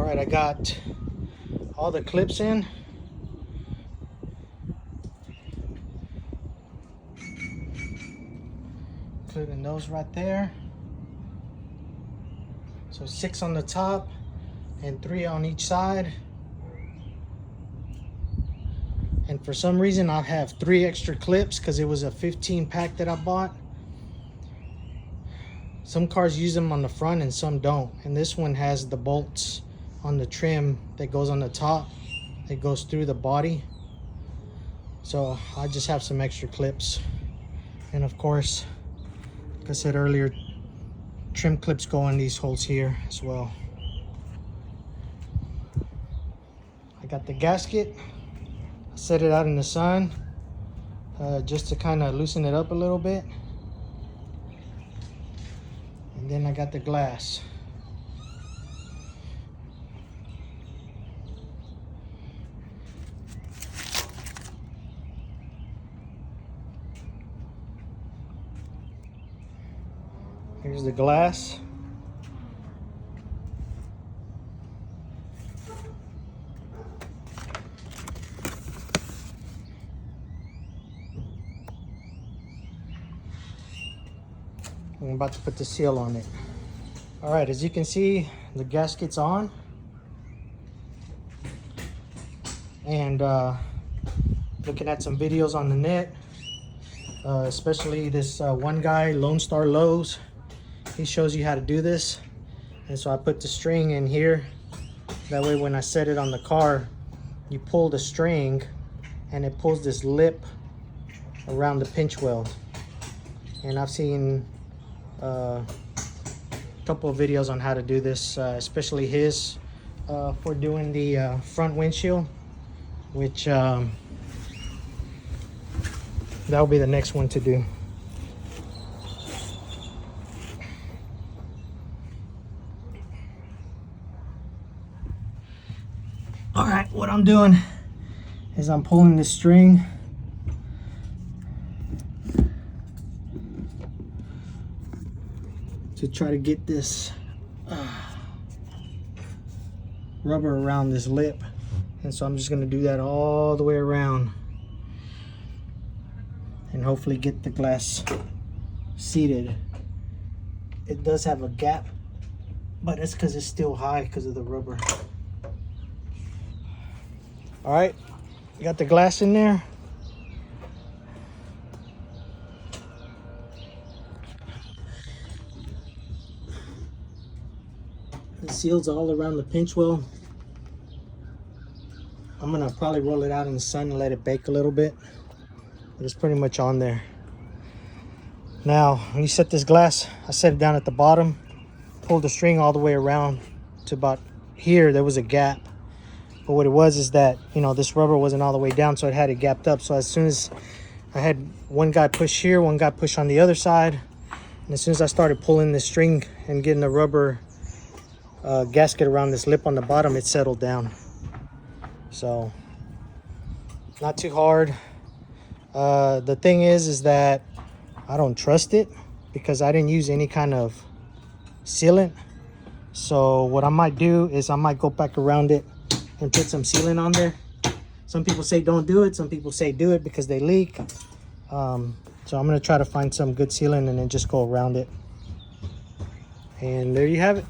right, I got all the clips in. Including those right there. So 6 on the top and 3 on each side. And for some reason I have 3 extra clips because it was a 15 pack that I bought. Some cars use them on the front and some don't. And this one has the bolts on the trim that goes on the top. It goes through the body. So I just have some extra clips. And of course, like I said earlier, trim clips go in these holes here as well. I got the gasket. I set it out in the sun just to kind of loosen it up a little bit. And then I got the glass. Here's the glass. I'm about to put the seal on it. All right, as you can see, the gasket's on. And looking at some videos on the net, especially this one guy, Lone Star Lowe's, he shows you how to do this. And so I put the string in here. That way when I set it on the car, you pull the string and it pulls this lip around the pinch weld. And I've seen a couple of videos on how to do this, especially his for doing the front windshield, which that will be the next one to do. All right, what I'm doing is I'm pulling this string to try to get this rubber around this lip. And so I'm just going to do that all the way around and hopefully get the glass seated. It does have a gap, but it's because it's still high because of the rubber. All right, got the glass in there. The seal's all around the pinch weld. I'm gonna probably roll it out in the sun and let it bake a little bit, but it's pretty much on there. Now, when you set this glass, I set it down at the bottom, pulled the string all the way around to about here. There was a gap, but what it was is that, you know, this rubber wasn't all the way down, so it had it gapped up. So as soon as I had one guy push here, one guy push on the other side, and as soon as I started pulling the string and getting the rubber gasket around this lip on the bottom, it settled down. So not too hard. The thing is that I don't trust it because I didn't use any kind of sealant. So what I might do is I might go back around it and put some sealant on there. Some people say don't do it, some people say do it because they leak. So I'm gonna try to find some good sealant and then just go around it. And there you have it.